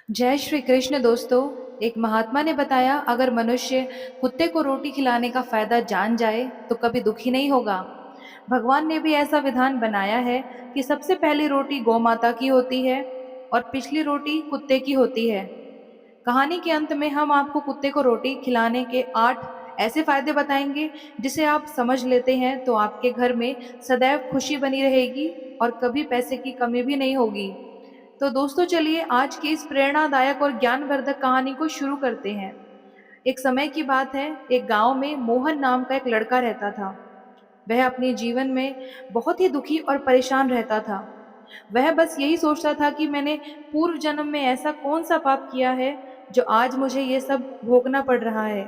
जय श्री कृष्ण दोस्तों। एक महात्मा ने बताया, अगर मनुष्य कुत्ते को रोटी खिलाने का फायदा जान जाए तो कभी दुखी नहीं होगा। भगवान ने भी ऐसा विधान बनाया है कि सबसे पहली रोटी गौ माता की होती है और पिछली रोटी कुत्ते की होती है। कहानी के अंत में हम आपको कुत्ते को रोटी खिलाने के 8 ऐसे फायदे बताएंगे, जिसे आप समझ लेते हैं तो आपके घर में सदैव खुशी बनी रहेगी और कभी पैसे की कमी भी नहीं होगी। तो दोस्तों, चलिए आज की इस प्रेरणादायक और ज्ञानवर्धक कहानी को शुरू करते हैं। एक समय की बात है, एक गांव में मोहन नाम का एक लड़का रहता था। वह अपने जीवन में बहुत ही दुखी और परेशान रहता था। वह बस यही सोचता था कि मैंने पूर्व जन्म में ऐसा कौन सा पाप किया है जो आज मुझे ये सब भोगना पड़ रहा है।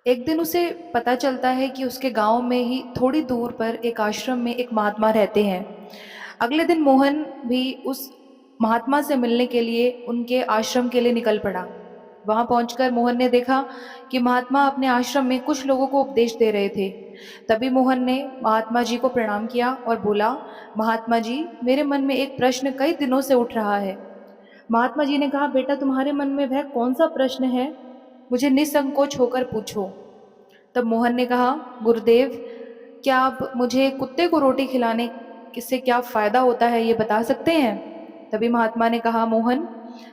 एक दिन उसे पता चलता है कि उसके गांव में ही थोड़ी दूर पर एक आश्रम में एक महात्मा रहते हैं। अगले दिन मोहन भी उस महात्मा से मिलने के लिए उनके आश्रम के लिए निकल पड़ा। वहां पहुंचकर मोहन ने देखा कि महात्मा अपने आश्रम में कुछ लोगों को उपदेश दे रहे थे। तभी मोहन ने महात्मा जी को प्रणाम किया और बोला, महात्मा जी, मेरे मन में एक प्रश्न कई दिनों से उठ रहा है। महात्मा जी ने कहा, बेटा, तुम्हारे मन में वह कौन सा प्रश्न है? मुझे निसंकोच होकर पूछो। तब मोहन ने कहा, गुरुदेव, क्या आप मुझे कुत्ते को रोटी खिलाने से क्या फायदा होता है, ये बता सकते हैं? तभी महात्मा ने कहा, मोहन,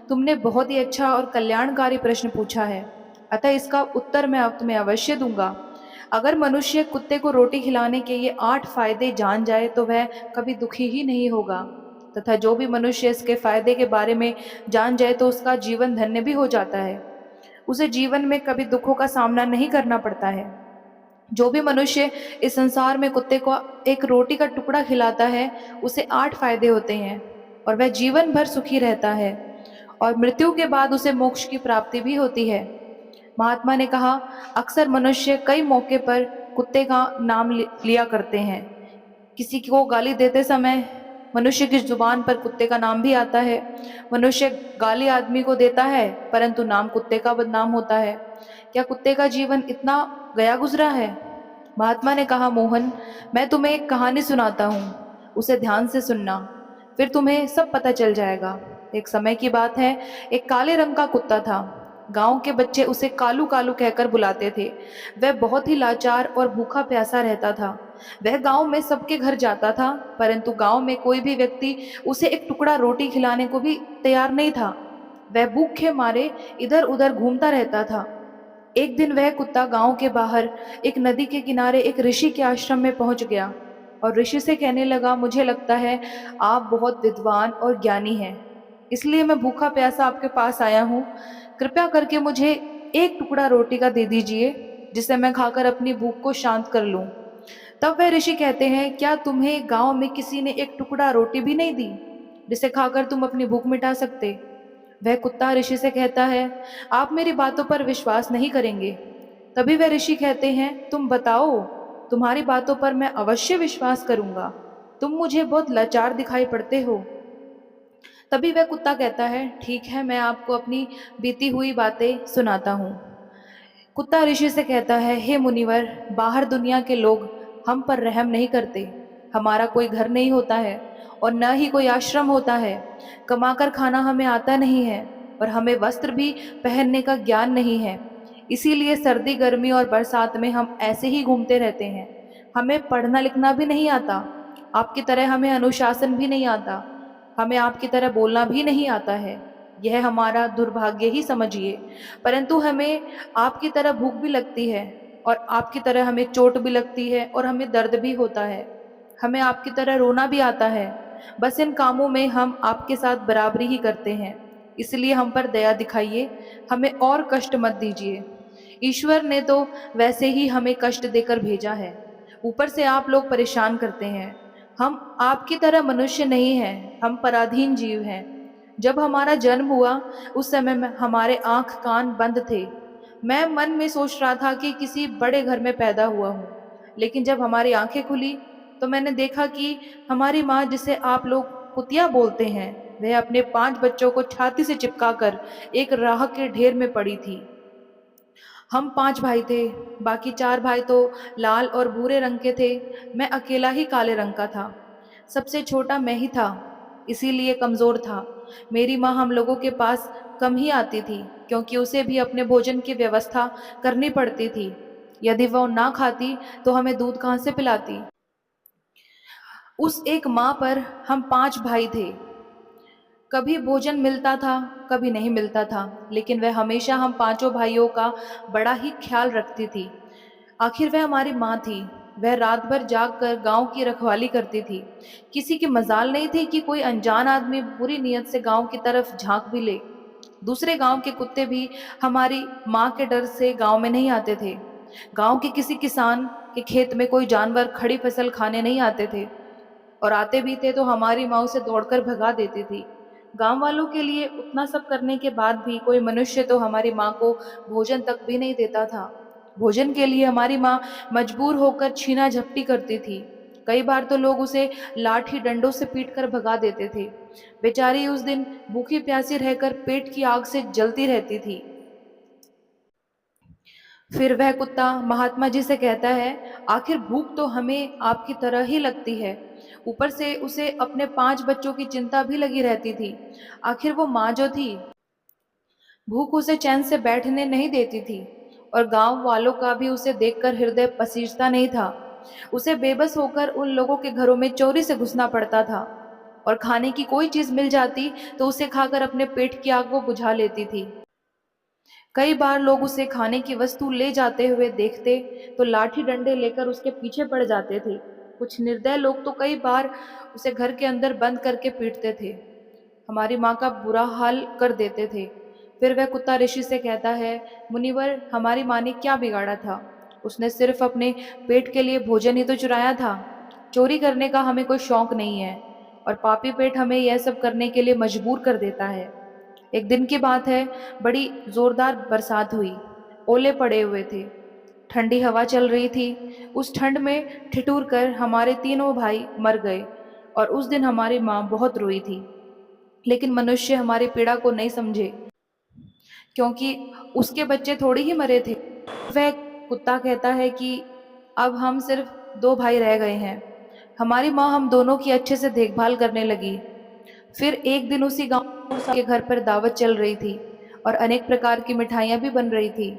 तुमने बहुत ही अच्छा और कल्याणकारी प्रश्न पूछा है, अतः इसका उत्तर मैं अब तुम्हें अवश्य दूंगा। अगर मनुष्य कुत्ते को रोटी खिलाने के ये 8 फायदे जान जाए तो वह कभी दुखी ही नहीं होगा, तथा जो भी मनुष्य इसके फायदे के बारे में जान जाए तो उसका जीवन धन्य भी हो जाता है। उसे जीवन में कभी दुखों का सामना नहीं करना पड़ता है। जो भी मनुष्य इस संसार में कुत्ते को एक रोटी का टुकड़ा खिलाता है, उसे 8 फायदे होते हैं और वह जीवन भर सुखी रहता है और मृत्यु के बाद उसे मोक्ष की प्राप्ति भी होती है। महात्मा ने कहा, अक्सर मनुष्य कई मौके पर कुत्ते का नाम लिया करते हैं। किसी को गाली देते समय मनुष्य की जुबान पर कुत्ते का नाम भी आता है। मनुष्य गाली आदमी को देता है, परंतु नाम कुत्ते का बदनाम होता है। क्या कुत्ते का जीवन इतना गया गुजरा है? महात्मा ने कहा, मोहन, मैं तुम्हें एक कहानी सुनाता हूँ, उसे ध्यान से सुनना, फिर तुम्हें सब पता चल जाएगा। एक समय की बात है, एक काले रंग का कुत्ता था। गांव के बच्चे उसे कालू कालू कहकर बुलाते थे। वह बहुत ही लाचार और भूखा प्यासा रहता था। वह गांव में सबके घर जाता था, परंतु गांव में कोई भी व्यक्ति उसे एक टुकड़ा रोटी खिलाने को भी तैयार नहीं था। वह भूखे मारे इधर उधर घूमता रहता था। एक दिन वह कुत्ता गांव के बाहर एक नदी के किनारे एक ऋषि के आश्रम में पहुंच गया और ऋषि से कहने लगा, मुझे लगता है आप बहुत विद्वान और ज्ञानी हैं, इसलिए मैं भूखा प्यासा आपके पास आया हूँ। कृपया करके मुझे एक टुकड़ा रोटी का दे दीजिए, जिसे मैं खाकर अपनी भूख को शांत कर लूं। तब वह ऋषि कहते हैं, क्या तुम्हें गांव में किसी ने एक टुकड़ा रोटी भी नहीं दी, जिसे खाकर तुम अपनी भूख मिटा सकते? वह कुत्ता ऋषि से कहता है, आप मेरी बातों पर विश्वास नहीं करेंगे। तभी वह ऋषि कहते हैं, तुम बताओ, तुम्हारी बातों पर मैं अवश्य विश्वास करूंगा। तुम मुझे बहुत लाचार दिखाई पड़ते हो। तभी वह कुत्ता कहता है, ठीक है, मैं आपको अपनी बीती हुई बातें सुनाता हूँ। कुत्ता ऋषि से कहता है, हे मुनिवर, बाहर दुनिया के लोग हम पर रहम नहीं करते। हमारा कोई घर नहीं होता है और न ही कोई आश्रम होता है। कमाकर खाना हमें आता नहीं है और हमें वस्त्र भी पहनने का ज्ञान नहीं है। इसीलिए सर्दी, गर्मी और बरसात में हम ऐसे ही घूमते रहते हैं। हमें पढ़ना लिखना भी नहीं आता। आपकी तरह हमें अनुशासन भी नहीं आता। हमें आपकी तरह बोलना भी नहीं आता है। यह हमारा दुर्भाग्य ही समझिए। परंतु हमें आपकी तरह भूख भी लगती है और आपकी तरह हमें चोट भी लगती है और हमें दर्द भी होता है। हमें आपकी तरह रोना भी आता है। बस इन कामों में हम आपके साथ बराबरी ही करते हैं। इसलिए हम पर दया दिखाइए, हमें और कष्ट मत दीजिए। ईश्वर ने तो वैसे ही हमें कष्ट देकर भेजा है, ऊपर से आप लोग परेशान करते हैं। हम आपकी तरह मनुष्य नहीं हैं, हम पराधीन जीव हैं। जब हमारा जन्म हुआ उस समय में हमारे आंख कान बंद थे। मैं मन में सोच रहा था कि किसी बड़े घर में पैदा हुआ हूँ, लेकिन जब हमारी आंखें खुली तो मैंने देखा कि हमारी माँ, जिसे आप लोग कुतिया बोलते हैं, वह अपने 5 बच्चों को छाती से चिपकाकर एक राह के ढेर में पड़ी थी। हम 5 भाई थे, बाकी 4 भाई तो लाल और भूरे रंग के थे। मैं अकेला ही काले रंग का था। सबसे छोटा मैं ही था। इसीलिए कमज़ोर था। मेरी माँ हम लोगों के पास कम ही आती थी, क्योंकि उसे भी अपने भोजन की व्यवस्था करनी पड़ती थी। यदि वह ना खाती तो हमें दूध कहाँ से पिलाती। उस एक माँ पर हम 5 भाई थे। कभी भोजन मिलता था, कभी नहीं मिलता था, लेकिन वह हमेशा हम पांचों भाइयों का बड़ा ही ख्याल रखती थी। आखिर वह हमारी माँ थी। वह रात भर जाग कर गांव की रखवाली करती थी। किसी की मजाल नहीं थी कि कोई अनजान आदमी बुरी नीयत से गांव की तरफ झांक भी ले। दूसरे गांव के कुत्ते भी हमारी माँ के डर से गांव में नहीं आते थे। गांव के किसी किसान के खेत में कोई जानवर खड़ी फसल खाने नहीं आते थे, और आते भी थे तो हमारी माँ उसे दौड़कर भगा देती थी। गांव वालों के लिए उतना सब करने के बाद भी कोई मनुष्य तो हमारी माँ को भोजन तक भी नहीं देता था। भोजन के लिए हमारी माँ मजबूर होकर छीना झपटी करती थी। कई बार तो लोग उसे लाठी डंडों से पीटकर भगा देते थे। बेचारी उस दिन भूखी प्यासी रहकर पेट की आग से जलती रहती थी। फिर वह कुत्ता महात्मा जी से कहता है, आखिर भूख तो हमें आपकी तरह ही लगती है। ऊपर से उसे अपने 5 बच्चों की चिंता भी लगी रहती थी। आखिर वो माँ जो थी, भूख उसे चैन से बैठने नहीं देती थी, और गांव वालों का भी उसे देखकर हृदय पसीजता नहीं था। उसे बेबस होकर उन लोगों के घरों में चोरी से घुसना पड़ता था, और खाने की कोई चीज मिल जाती तो उसे खाकर अपने पेट की आग वो बुझा लेती थी। कई बार लोग उसे खाने की वस्तु ले जाते हुए देखते तो लाठी डंडे लेकर उसके पीछे पड़ जाते थे। कुछ निर्दय लोग तो कई बार उसे घर के अंदर बंद करके पीटते थे, हमारी माँ का बुरा हाल कर देते थे। फिर वह कुत्ता ऋषि से कहता है, मुनिवर, हमारी माँ ने क्या बिगाड़ा था। उसने सिर्फ अपने पेट के लिए भोजन ही तो चुराया था। चोरी करने का हमें कोई शौक नहीं है, और पापी पेट हमें यह सब करने के लिए मजबूर कर देता है। एक दिन की बात है, बड़ी जोरदार बरसात हुई। ओले पड़े हुए थे, ठंडी हवा चल रही थी। उस ठंड में ठिठुर कर हमारे तीनों भाई मर गए, और उस दिन हमारी माँ बहुत रोई थी। लेकिन मनुष्य हमारी पीड़ा को नहीं समझे, क्योंकि उसके बच्चे थोड़े ही मरे थे। वह कुत्ता कहता है कि अब हम सिर्फ 2 भाई रह गए हैं। हमारी माँ हम दोनों की अच्छे से देखभाल करने लगी। फिर एक दिन उसी गांव के घर पर दावत चल रही थी, और अनेक प्रकार की मिठाइयाँ भी बन रही थी।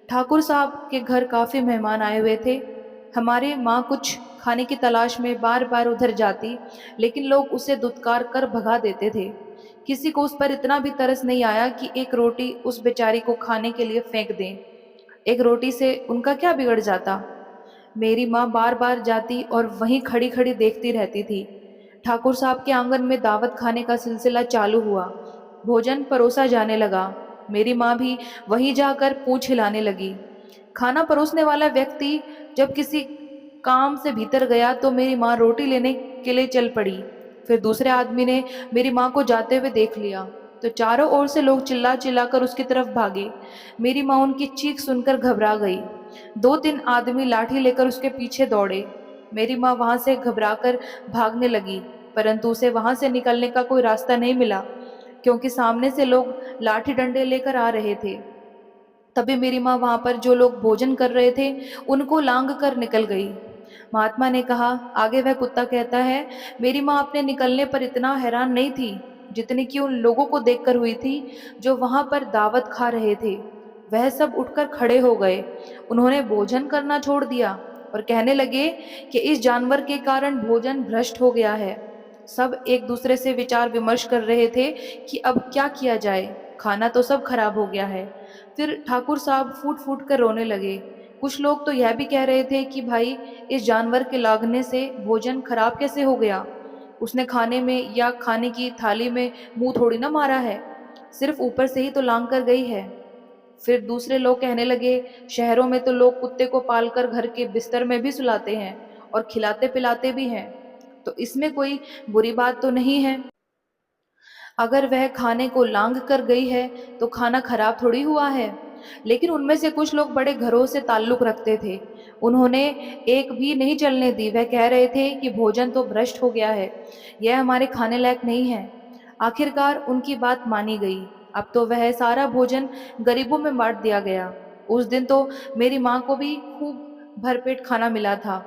ठाकुर साहब के घर काफी मेहमान आए हुए थे। हमारी माँ कुछ खाने की तलाश में बार बार उधर जाती, लेकिन लोग उसे दुत्कार कर भगा देते थे। किसी को उस पर इतना भी तरस नहीं आया कि एक रोटी उस बेचारी को खाने के लिए फेंक दें। एक रोटी से उनका क्या बिगड़ जाता। मेरी माँ बार बार जाती और वहीं खड़ी खड़ी देखती रहती थी। ठाकुर साहब के आंगन में दावत खाने का सिलसिला चालू हुआ। भोजन परोसा जाने लगा। मेरी माँ भी वहीं जाकर पूंछ हिलाने लगी। खाना परोसने वाला व्यक्ति जब किसी काम से भीतर गया तो मेरी माँ रोटी लेने के लिए चल पड़ी। फिर दूसरे आदमी ने मेरी माँ को जाते हुए देख लिया, तो चारों ओर से लोग चिल्ला चिल्लाकर उसकी तरफ भागे। मेरी माँ उनकी चीख सुनकर घबरा गई। 2-3 आदमी लाठी लेकर उसके पीछे दौड़े। मेरी माँ वहां से घबराकर भागने लगी, परंतु उसे वहां से निकलने का कोई रास्ता नहीं मिला, क्योंकि सामने से लोग लाठी डंडे लेकर आ रहे थे। तभी मेरी माँ वहां पर जो लोग भोजन कर रहे थे उनको लांग कर निकल गई। महात्मा ने कहा, आगे वह कुत्ता कहता है, मेरी माँ अपने निकलने पर इतना हैरान नहीं थी जितनी कि उन लोगों को देखकर हुई थी जो वहां पर दावत खा रहे थे। वह सब उठकर खड़े हो गए। उन्होंने भोजन करना छोड़ दिया और कहने लगे कि इस जानवर के कारण भोजन भ्रष्ट हो गया है। सब एक दूसरे से विचार विमर्श कर रहे थे कि अब क्या किया जाए, खाना तो सब खराब हो गया है। फिर ठाकुर साहब फूट फूट कर रोने लगे। कुछ लोग तो यह भी कह रहे थे कि भाई, इस जानवर के लागने से भोजन खराब कैसे हो गया। उसने खाने में या खाने की थाली में मुंह थोड़ी ना मारा है, सिर्फ ऊपर से ही तो लांग कर गई है। फिर दूसरे लोग कहने लगे, शहरों में तो लोग कुत्ते को पालकर घर के बिस्तर में भी सुलाते हैं और खिलाते पिलाते भी हैं, तो इसमें कोई बुरी बात तो नहीं है। अगर वह खाने को लांग कर गई है तो खाना खराब थोड़ी हुआ है। लेकिन उनमें से कुछ लोग बड़े घरों से ताल्लुक रखते थे। उन्होंने एक भी नहीं चलने दी। वह कह रहे थे कि भोजन तो भ्रष्ट हो गया है, यह हमारे खाने लायक नहीं है। आखिरकार उनकी बात मानी गई। अब तो वह सारा भोजन गरीबों में बांट दिया गया। उस दिन तो मेरी माँ को भी खूब भरपेट खाना मिला था।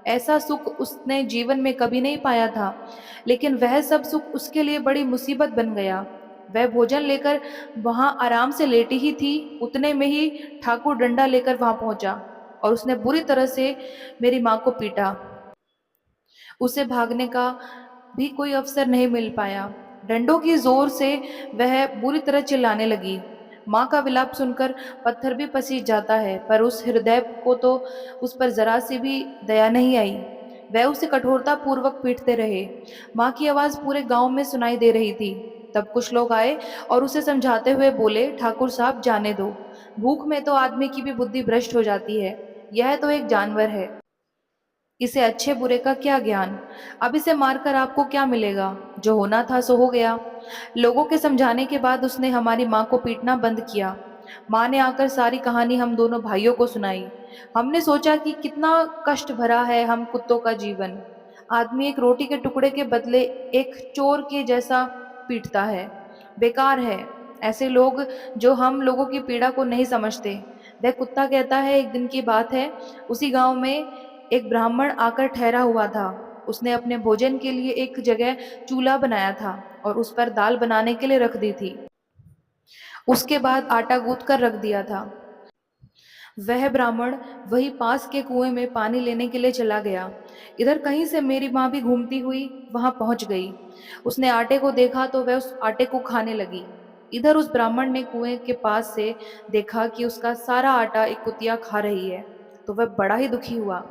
ऐसा सुख उसने जीवन में कभी नहीं पाया था, लेकिन वह सब सुख उसके लिए बड़ी मुसीबत बन गया। वह भोजन लेकर वहां आराम से लेटी ही थी, उतने में ही ठाकुर डंडा लेकर वहां पहुंचा और उसने बुरी तरह से मेरी माँ को पीटा। उसे भागने का भी कोई अवसर नहीं मिल पाया। डंडों की जोर से वह बुरी तरह चिल्लाने लगी। माँ का विलाप सुनकर पत्थर भी पसीज जाता है, पर उस हृदय को तो उस पर जरा सी भी दया नहीं आई। वह उसे कठोरता पूर्वक पीटते रहे। माँ की आवाज पूरे गांव में सुनाई दे रही थी। तब कुछ लोग आए और उसे समझाते हुए बोले, ठाकुर साहब जाने दो, भूख में तो आदमी की भी बुद्धि भ्रष्ट हो जाती है। यह तो एक जानवर है, इसे अच्छे बुरे का क्या ज्ञान। अब इसे मारकर आपको क्या मिलेगा, जो होना था सो हो गया। लोगों के समझाने के बाद उसने हमारी माँ को पीटना बंद किया। माँ ने आकर सारी कहानी हम दोनों भाइयों को सुनाई। हमने सोचा कि कितना कष्ट भरा है हम कुत्तों का जीवन। आदमी एक रोटी के टुकड़े के बदले एक चोर के जैसा पीटता है। बेकार है ऐसे लोग जो हम लोगों की पीड़ा को नहीं समझते। वह कुत्ता कहता है, एक दिन की बात है, उसी गांव में एक ब्राह्मण आकर ठहरा हुआ था। उसने अपने भोजन के लिए एक जगह चूल्हा बनाया था और उस पर दाल बनाने के लिए रख दी थी। उसके बाद आटा गूंथ कर रख दिया था। वह ब्राह्मण वही पास के कुएं में पानी लेने के लिए चला गया। इधर कहीं से मेरी माँ भी घूमती हुई वहां पहुंच गई। उसने आटे को देखा तो वह उस आटे को खाने लगी। इधर उस ब्राह्मण ने कुएं के पास से देखा कि उसका सारा आटा एक कुतिया खा रही है, तो वह बड़ा ही दुखी हुआ।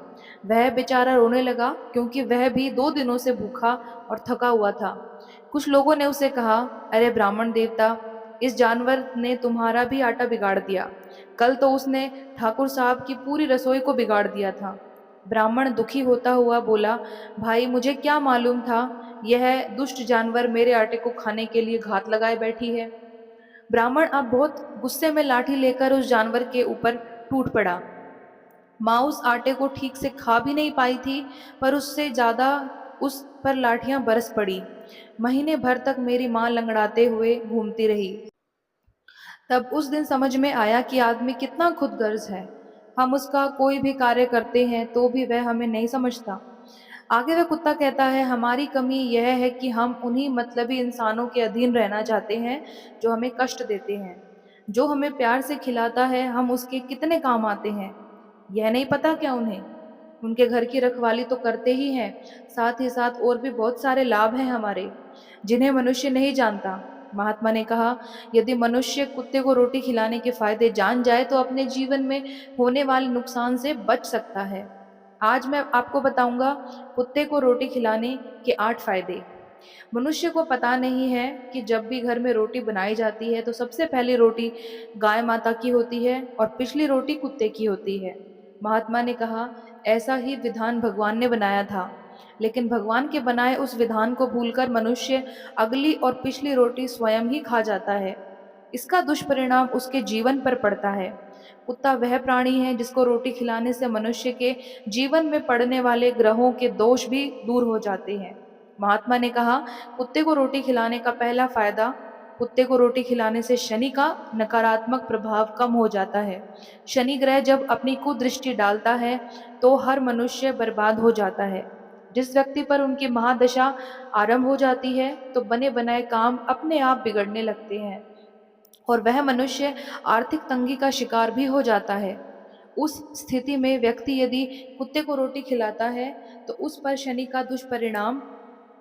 वह बेचारा रोने लगा, क्योंकि वह भी 2 दिनों से भूखा और थका हुआ था। कुछ लोगों ने उसे कहा, अरे ब्राह्मण देवता, इस जानवर ने तुम्हारा भी आटा बिगाड़ दिया। कल तो उसने ठाकुर साहब की पूरी रसोई को बिगाड़ दिया था। ब्राह्मण दुखी होता हुआ बोला, भाई मुझे क्या मालूम था यह दुष्ट जानवर मेरे आटे को खाने के लिए घात लगाए बैठी है। ब्राह्मण अब बहुत गुस्से में लाठी लेकर उस जानवर के ऊपर टूट पड़ा। माँ उस आटे को ठीक से खा भी नहीं पाई थी, पर उससे ज्यादा उस पर लाठियां बरस पड़ी। महीने भर तक मेरी माँ लंगड़ाते हुए घूमती रही। तब उस दिन समझ में आया कि आदमी कितना खुदगर्ज है। हम उसका कोई भी कार्य करते हैं तो भी वह हमें नहीं समझता। आगे वह कुत्ता कहता है, हमारी कमी यह है कि हम उन्हीं मतलबी इंसानों के अधीन रहना चाहते हैं जो हमें कष्ट देते हैं। जो हमें प्यार से खिलाता है हम उसके कितने काम आते हैं, यह नहीं पता क्या उन्हें। उनके घर की रखवाली तो करते ही हैं, साथ ही साथ और भी बहुत सारे लाभ हैं हमारे, जिन्हें मनुष्य नहीं जानता। महात्मा ने कहा, यदि मनुष्य कुत्ते को रोटी खिलाने के फायदे जान जाए तो अपने जीवन में होने वाले नुकसान से बच सकता है। आज मैं आपको बताऊंगा कुत्ते को रोटी खिलाने के 8 फायदे। मनुष्य को पता नहीं है कि जब भी घर में रोटी बनाई जाती है तो सबसे पहली रोटी गाय माता की होती है और पिछली रोटी कुत्ते की होती है। महात्मा ने कहा, ऐसा ही विधान भगवान ने बनाया था, लेकिन भगवान के बनाए उस विधान को भूलकर मनुष्य अगली और पिछली रोटी स्वयं ही खा जाता है। इसका दुष्परिणाम उसके जीवन पर पड़ता है। कुत्ता वह प्राणी है जिसको रोटी खिलाने से मनुष्य के जीवन में पड़ने वाले ग्रहों के दोष भी दूर हो जाते हैं। महात्मा ने कहा, कुत्ते को रोटी खिलाने का पहला फायदा, कुत्ते को रोटी खिलाने से शनि का नकारात्मक प्रभाव कम हो जाता है। शनि ग्रह जब अपनी कुदृष्टि डालता है तो हर मनुष्य बर्बाद हो जाता है। जिस व्यक्ति पर उनकी महादशा आरंभ हो जाती है तो बने बनाए काम अपने आप बिगड़ने लगते हैं और वह मनुष्य आर्थिक तंगी का शिकार भी हो जाता है। उस स्थिति में व्यक्ति यदि कुत्ते को रोटी खिलाता है तो उस पर शनि का दुष्परिणाम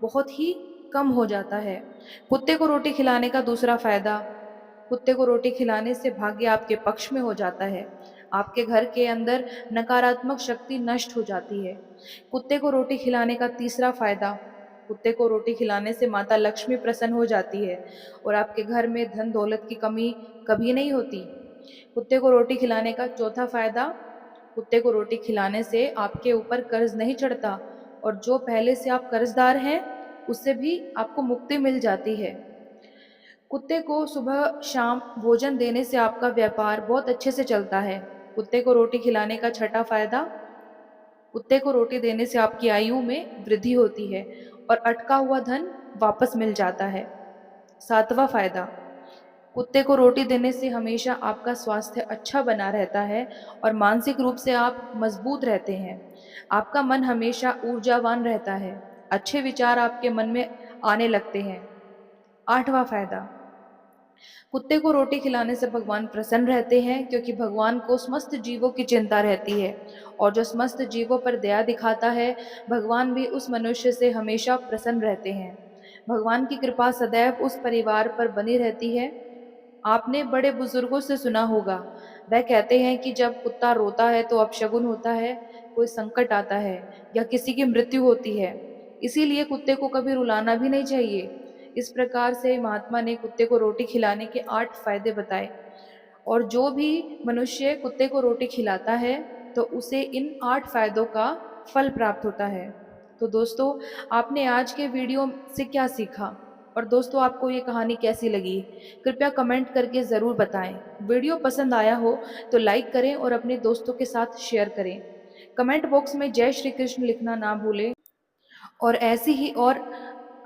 बहुत ही कम हो जाता है। कुत्ते को रोटी खिलाने का दूसरा फायदा, कुत्ते को रोटी खिलाने से भाग्य आपके पक्ष में हो जाता है। आपके घर के अंदर नकारात्मक शक्ति नष्ट हो जाती है। कुत्ते को रोटी खिलाने का तीसरा फायदा, कुत्ते को रोटी खिलाने से माता लक्ष्मी प्रसन्न हो जाती है और आपके घर में धन दौलत की कमी कभी नहीं होती। कुत्ते को रोटी खिलाने का चौथा फायदा, कुत्ते को रोटी खिलाने से आपके ऊपर कर्ज नहीं चढ़ता और जो पहले से आप कर्जदार हैं उससे भी आपको मुक्ति मिल जाती है। कुत्ते को सुबह शाम भोजन देने से आपका व्यापार बहुत अच्छे से चलता है। कुत्ते को रोटी खिलाने का छठा फायदा, कुत्ते को रोटी देने से आपकी आयु में वृद्धि होती है और अटका हुआ धन वापस मिल जाता है। सातवां फायदा, कुत्ते को रोटी देने से हमेशा आपका स्वास्थ्य अच्छा बना रहता है और मानसिक रूप से आप मजबूत रहते हैं। आपका मन हमेशा ऊर्जावान रहता है। अच्छे विचार आपके मन में आने लगते हैं। 8वां फायदा, कुत्ते को रोटी खिलाने से भगवान प्रसन्न रहते हैं, क्योंकि भगवान को समस्त जीवों की चिंता रहती है और जो समस्त जीवों पर दया दिखाता है, भगवान भी उस मनुष्य से हमेशा प्रसन्न रहते हैं। भगवान की कृपा सदैव उस परिवार पर बनी रहती है। आपने बड़े बुजुर्गों से सुना होगा, वह कहते हैं कि जब कुत्ता रोता है तो अपशगुन होता है, कोई संकट आता है या किसी की मृत्यु होती है। इसीलिए कुत्ते को कभी रुलाना भी नहीं चाहिए। इस प्रकार से महात्मा ने कुत्ते को रोटी खिलाने के 8 फायदे बताए और जो भी मनुष्य कुत्ते को रोटी खिलाता है तो उसे इन 8 फायदों का फल प्राप्त होता है। तो दोस्तों, आपने आज के वीडियो से क्या सीखा और दोस्तों आपको ये कहानी कैसी लगी? कृपया कमेंट करके ज़रूर बताएं। वीडियो पसंद आया हो तो लाइक करें और अपने दोस्तों के साथ शेयर करें। कमेंट बॉक्स में जय श्री कृष्ण लिखना ना भूलें और ऐसी ही और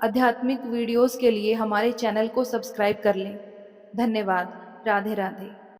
आध्यात्मिक वीडियोस के लिए हमारे चैनल को सब्सक्राइब कर लें। धन्यवाद। राधे राधे।